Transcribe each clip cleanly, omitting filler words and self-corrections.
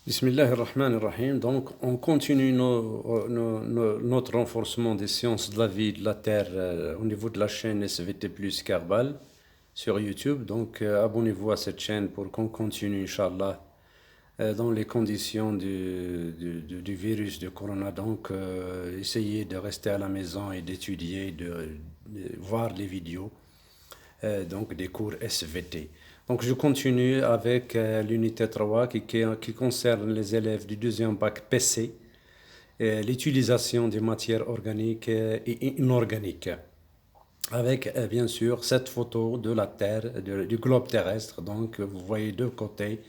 Bismillahirrahmanirrahim. Donc, on continue notre renforcement des sciences de la vie et de la Terre au niveau de la chaîne SVT plus Karbal sur YouTube. Donc, abonnez-vous à cette chaîne pour qu'on continue, Inch'Allah, dans les conditions du virus de Corona. Donc, essayez de rester à la maison et d'étudier, de voir les vidéos donc des cours SVT. Donc je continue avec l'unité 3 qui concerne les élèves du deuxième bac PC, l'utilisation des matières organiques et inorganiques. Avec bien sûr cette photo de la Terre, du globe terrestre. Donc vous voyez deux côtés,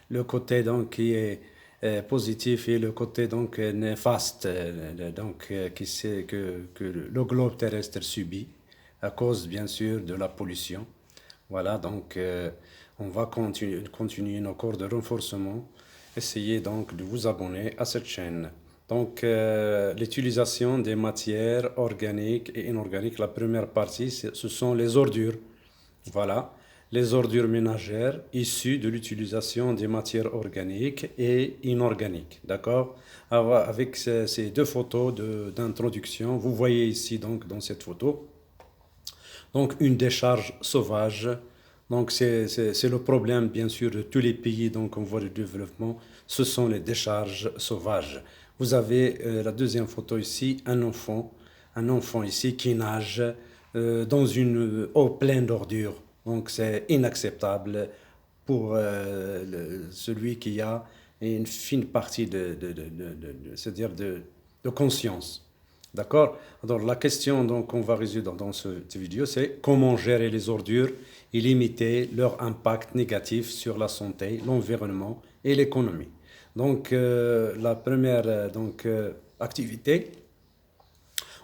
le côté donc qui est positif et le côté donc néfaste, que le globe terrestre subit à cause bien sûr de la pollution. Voilà, donc on va continuer nos cours de renforcement. Essayez donc de vous abonner à cette chaîne. Donc, l'utilisation des matières organiques et inorganiques, la première partie, ce sont les ordures. Voilà, les ordures ménagères issues de l'utilisation des matières organiques et inorganiques. D'accord? Avec ces deux photos d'introduction, vous voyez ici donc dans cette photo donc une décharge sauvage. Donc c'est le problème bien sûr de tous les pays donc en voie de développement, ce sont les décharges sauvages. Vous avez la deuxième photo ici, un enfant ici qui nage dans une eau pleine d'ordures. Donc c'est inacceptable pour celui qui a une fine partie c'est-à-dire de conscience. D'accord? Alors, la question donc, qu'on va résoudre dans cette vidéo, c'est comment gérer les ordures et limiter leur impact négatif sur la santé, l'environnement et l'économie. Donc, la première activité,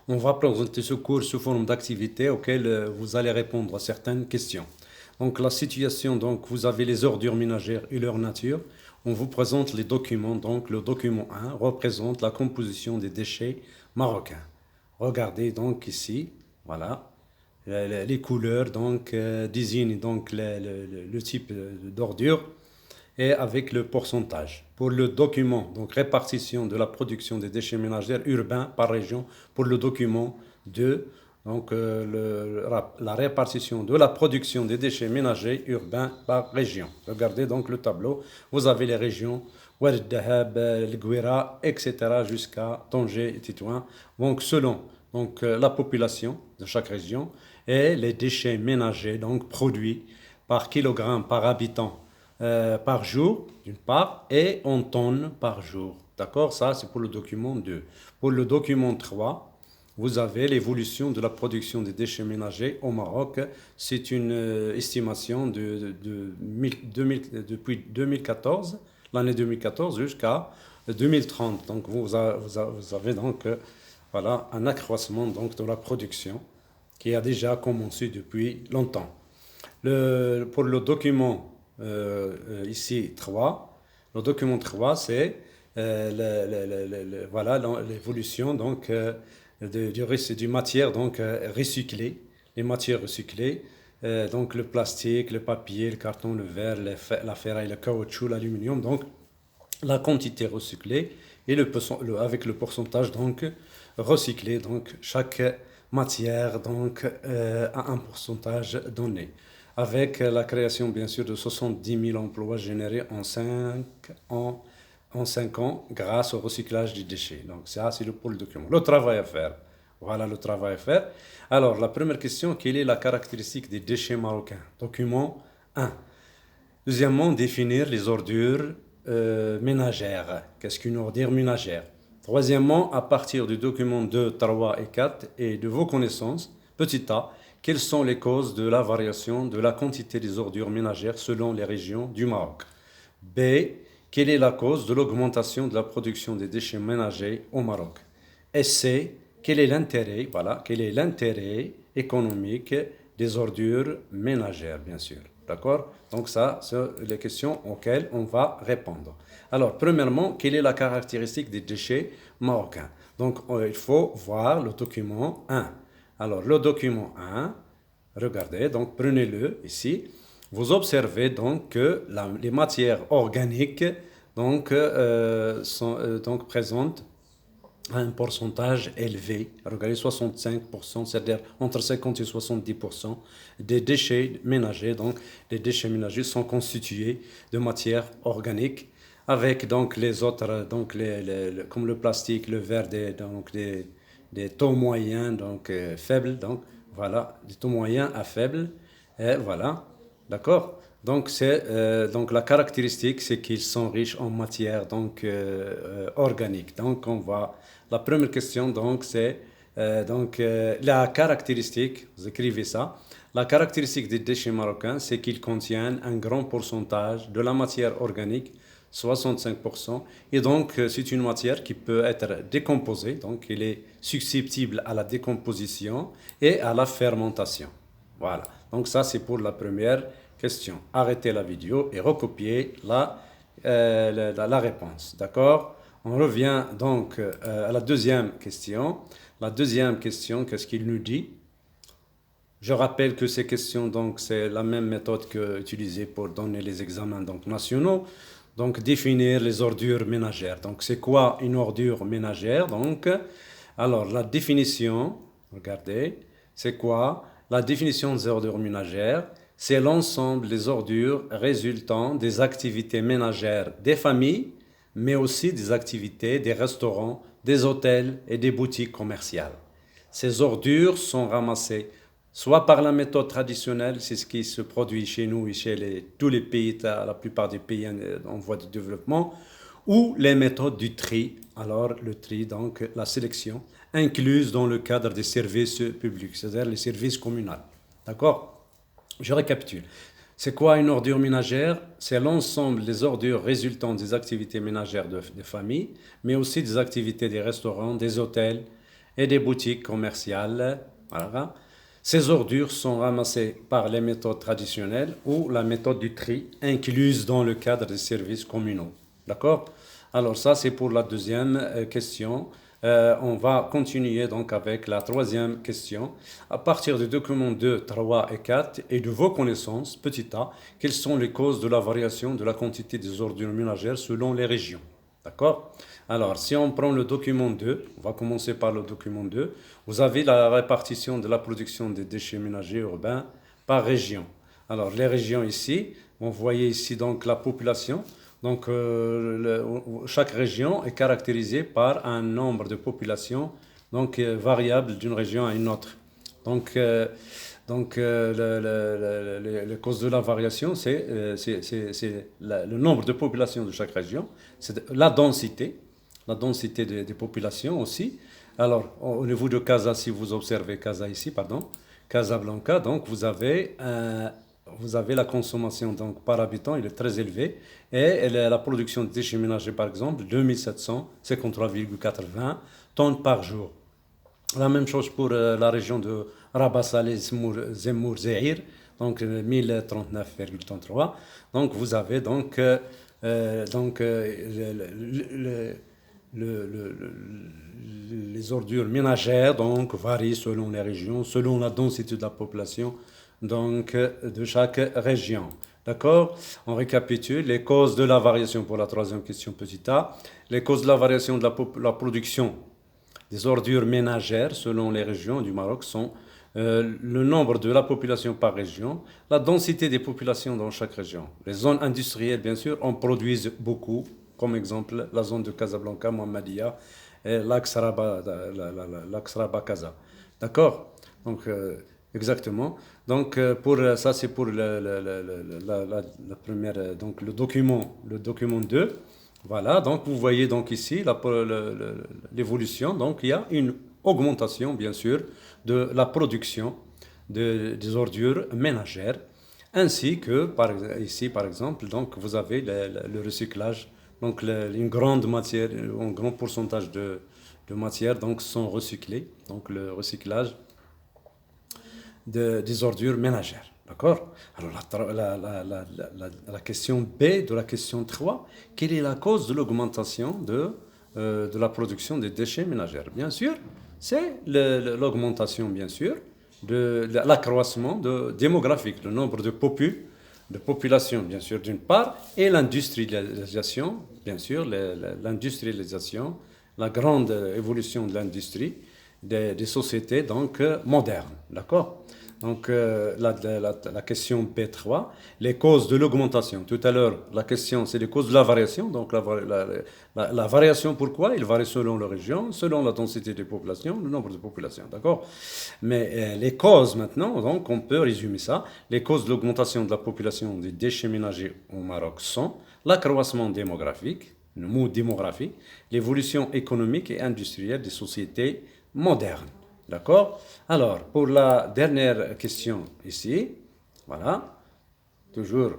on va présenter ce cours sous forme d'activité auquel vous allez répondre à certaines questions. Donc, la situation, donc, vous avez les ordures ménagères et leur nature. On vous présente les documents. Donc, le document 1 représente la composition des déchets marocains. Regardez donc ici, voilà, les couleurs donc désignent donc le type d'ordure et avec le pourcentage. Pour le document, donc répartition de la production des déchets ménagers urbains par région, pour le document 2, donc la répartition de la production des déchets ménagers urbains par région. Regardez donc le tableau, vous avez les régions, Oued Dahab, El Gouira, etc. jusqu'à Tanger et Tétouan. Donc selon la population de chaque région et les déchets ménagers donc produits par kilogramme par habitant par jour, d'une part, et en tonnes par jour. D'accord? Ça, c'est pour le document 2. Pour le document 3, vous avez l'évolution de la production des déchets ménagers au Maroc. C'est une estimation depuis 2014, l'année 2014 jusqu'à 2030. Donc, vous avez donc voilà, un accroissement donc, de la production qui a déjà commencé depuis longtemps. Pour le document ici 3. Le document 3, c'est voilà, l'évolution donc, du matière donc, recyclée, les matières recyclées, donc le plastique, le papier, le carton, le verre, la ferraille, le caoutchouc, l'aluminium, donc la quantité recyclée et avec le pourcentage donc recyclé. Donc chaque matière donc a un pourcentage donné avec la création bien sûr de 70 000 emplois générés en 5 ans grâce au recyclage des déchets. Donc ça, c'est pour le document. Le travail à faire. Voilà le travail à faire. Alors, la première question, quelle est la caractéristique des déchets marocains? Document 1. Deuxièmement, définir les ordures ménagères. Qu'est-ce qu'une ordure ménagère? Troisièmement, à partir du document 2, 3 et 4 et de vos connaissances, petit a, quelles sont les causes de la variation de la quantité des ordures ménagères selon les régions du Maroc? B. Quelle est la cause de l'augmentation de la production des déchets ménagers au Maroc? Et C. Quel est l'intérêt, voilà, quel est l'intérêt économique des ordures ménagères, bien sûr. D'accord? Donc ça, c'est les questions auxquelles on va répondre. Alors, premièrement, quelle est la caractéristique des déchets marocains? Donc, il faut voir le document 1. Alors, le document 1, regardez, donc prenez-le ici. Vous observez donc que les matières organiques donc présentent un pourcentage élevé, regardez 65%, c'est-à-dire entre 50 et 70% des déchets ménagers. Donc, les déchets ménagers sont constitués de matière organique avec donc les autres, donc comme le plastique, le verre, des taux moyens donc faibles. Donc, voilà, des taux moyens à faibles. Et voilà, d'accord? Donc, donc la caractéristique, c'est qu'ils sont riches en matière donc organique. Donc, la première question donc c'est la caractéristique. Vous écrivez ça. La caractéristique des déchets marocains, c'est qu'ils contiennent un grand pourcentage de la matière organique, 65%. Et donc, c'est une matière qui peut être décomposée. Donc, elle est susceptible à la décomposition et à la fermentation. Voilà. Donc, ça, c'est pour la première question. Arrêtez la vidéo et recopiez la réponse. D'accord? On revient donc à la deuxième question. La deuxième question, qu'est-ce qu'il nous dit? Je rappelle que ces questions, donc, c'est la même méthode que utilisée pour donner les examens donc, nationaux. Donc, définir les ordures ménagères. Donc, c'est quoi une ordure ménagère? Donc, alors, la définition, regardez, c'est quoi? La définition des ordures ménagères, c'est l'ensemble des ordures résultant des activités ménagères des familles, mais aussi des activités des restaurants, des hôtels et des boutiques commerciales. Ces ordures sont ramassées soit par la méthode traditionnelle, c'est ce qui se produit chez nous et chez tous les pays, la plupart des pays en voie de développement, ou les méthodes du tri. Alors le tri, donc la sélection, incluse dans le cadre des services publics, c'est-à-dire les services communaux. D'accord? Je récapitule. C'est quoi une ordure ménagère? C'est l'ensemble des ordures résultant des activités ménagères des familles, mais aussi des activités des restaurants, des hôtels et des boutiques commerciales. Voilà. Ces ordures sont ramassées par les méthodes traditionnelles ou la méthode du tri, incluse dans le cadre des services communaux. D'accord? Alors ça, c'est pour la deuxième question. On va continuer donc avec la troisième question. À partir des documents 2, 3 et 4 et de vos connaissances, petit a, quelles sont les causes de la variation de la quantité des ordures ménagères selon les régions? D'accord? Alors, si on prend le document 2, on va commencer par le document 2, vous avez la répartition de la production des déchets ménagers urbains par région. Alors, les régions ici, vous voyez ici donc la population. Donc, chaque région est caractérisée par un nombre de populations donc, variable d'une région à une autre. Donc, les causes de la variation, c'est le nombre de populations de chaque région, c'est la densité des populations aussi. Alors, au niveau de Casa, si vous observez Casa ici, pardon, Casablanca, donc vous avez la consommation donc, par habitant, il est très élevé. Et la production de déchets ménagers, par exemple, 2753,80 tonnes par jour. La même chose pour la région de Rabat Salé, Zemmour, Zéhir, donc 1039,33. Donc vous avez donc, les ordures ménagères donc varient selon les régions, selon la densité de la population donc de chaque région. D'accord? On récapitule les causes de la variation pour la troisième question petit a. Les causes de la variation de la production des ordures ménagères selon les régions du Maroc sont le nombre de la population par région, la densité des populations dans chaque région. Les zones industrielles, bien sûr, en produisent beaucoup, comme exemple la zone de Casablanca, Mohammedia et l'axe Rabat-Casa. D'accord? Donc, exactement. Donc, ça, c'est pour la première, donc le document 2. Voilà, donc vous voyez donc ici l'évolution. Donc, il y a une augmentation, bien sûr, de la production des ordures ménagères, ainsi que, ici, par exemple, donc, vous avez le recyclage. Donc, une grande matière, un grand pourcentage de matières donc, sont recyclées. Donc, le recyclage des ordures ménagères. D'accord? Alors, la question B de la question 3, quelle est la cause de l'augmentation de la production des déchets ménagers? Bien sûr, c'est l'augmentation, bien sûr, de l'accroissement démographique, le nombre de de population, bien sûr, d'une part, et l'industrialisation, bien sûr, l'industrialisation, la grande évolution de l'industrie des sociétés donc modernes, d'accord? Donc la question P3, les causes de l'augmentation. Tout à l'heure, la question c'est les causes de la variation. Donc la variation, pourquoi? Il varie selon la région, selon la densité des populations, le nombre de populations, d'accord? Mais les causes maintenant, donc on peut résumer ça. Les causes de l'augmentation de la population des déchets ménagers au Maroc sont l'accroissement démographique, le mot démographie, l'évolution économique et industrielle des sociétés modernes. D'accord? Alors, pour la dernière question ici, voilà, toujours,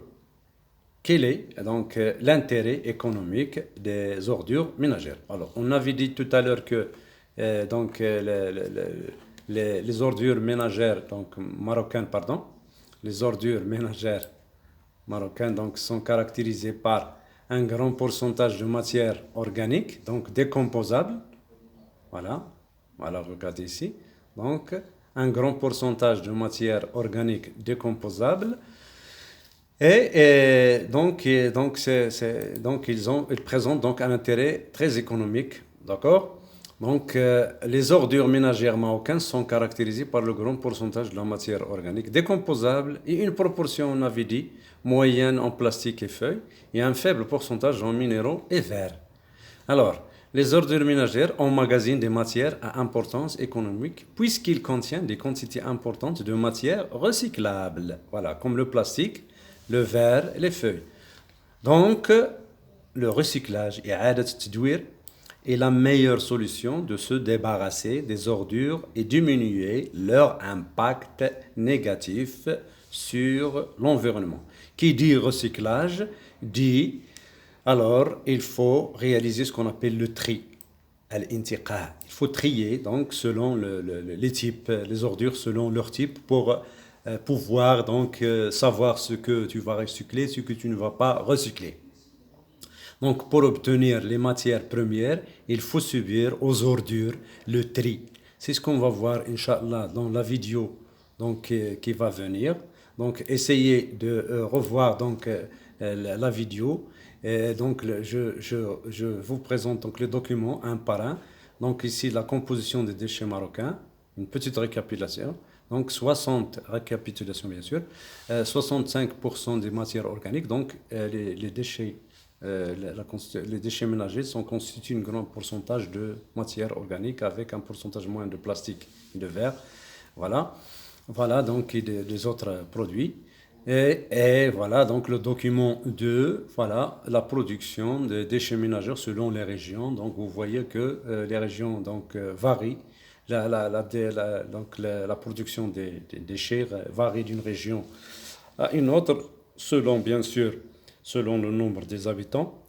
quel est donc l'intérêt économique des ordures ménagères? Alors, on avait dit tout à l'heure que donc les ordures ménagères donc marocaines, pardon, les ordures ménagères marocaines donc sont caractérisées par un grand pourcentage de matière organique, donc décomposable. Voilà, voilà, regardez ici. Donc, un grand pourcentage de matière organique décomposable. Donc ils présentent donc un intérêt très économique, d'accord? Donc, les ordures ménagères marocaines sont caractérisées par le grand pourcentage de la matière organique décomposable et une proportion, on avait dit, moyenne en plastique et feuilles, et un faible pourcentage en minéraux et verre. Alors, les ordures ménagères emmagasinent des matières à importance économique puisqu'ils contiennent des quantités importantes de matières recyclables, voilà, comme le plastique, le verre et les feuilles. Donc, le recyclage et إعادة التدوير est la meilleure solution de se débarrasser des ordures et diminuer leur impact négatif sur l'environnement. Qui dit recyclage dit alors il faut réaliser ce qu'on appelle le tri, al-intiqa. Il faut trier donc selon les types, les ordures selon leur type pour pouvoir donc savoir ce que tu vas recycler, ce que tu ne vas pas recycler. Donc, pour obtenir les matières premières, il faut subir aux ordures le tri. C'est ce qu'on va voir, Inch'Allah, dans la vidéo donc, qui va venir. Donc, essayez de revoir donc, la vidéo. Et donc, je vous présente donc, les documents un par un. Donc, ici, la composition des déchets marocains, une petite récapitulation. Donc, 60 récapitulations, bien sûr. 65% des matières organiques, donc les déchets. Les déchets ménagers constituent un grand pourcentage de matière organique avec un pourcentage moins de plastique et de verre. Voilà, voilà donc des autres produits. Et voilà donc le document 2, voilà la production des déchets ménagers selon les régions. Donc vous voyez que les régions donc, varient. Donc la production des déchets varie d'une région à une autre selon bien sûr selon le nombre des habitants,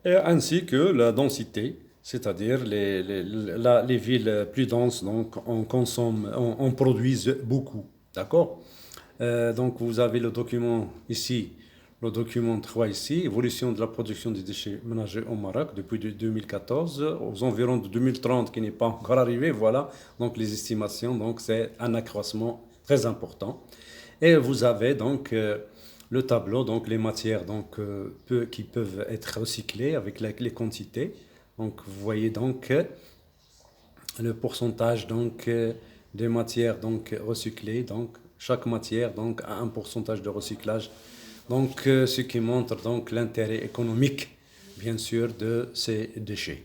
et ainsi que la densité, c'est-à-dire les villes plus denses, donc on produise beaucoup. D'accord? Donc vous avez le document ici, le document 3 ici, évolution de la production des déchets ménagers au Maroc depuis 2014 aux environs de 2030 qui n'est pas encore arrivé. Voilà, donc les estimations, donc c'est un accroissement très important. Et vous avez donc le tableau, donc les matières donc, qui peuvent être recyclées avec les quantités. Donc vous voyez donc le pourcentage donc, des matières donc, recyclées. Donc chaque matière donc, a un pourcentage de recyclage. Donc ce qui montre donc l'intérêt économique bien sûr de ces déchets.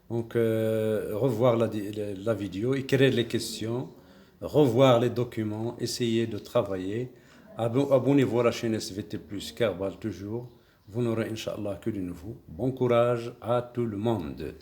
Donc revoir la vidéo, écrire les questions, revoir les documents, essayer de travailler. Abonnez-vous à la chaîne SVT+, Kerbal toujours. Vous n'aurez Inch'Allah que du nouveau. Bon courage à tout le monde.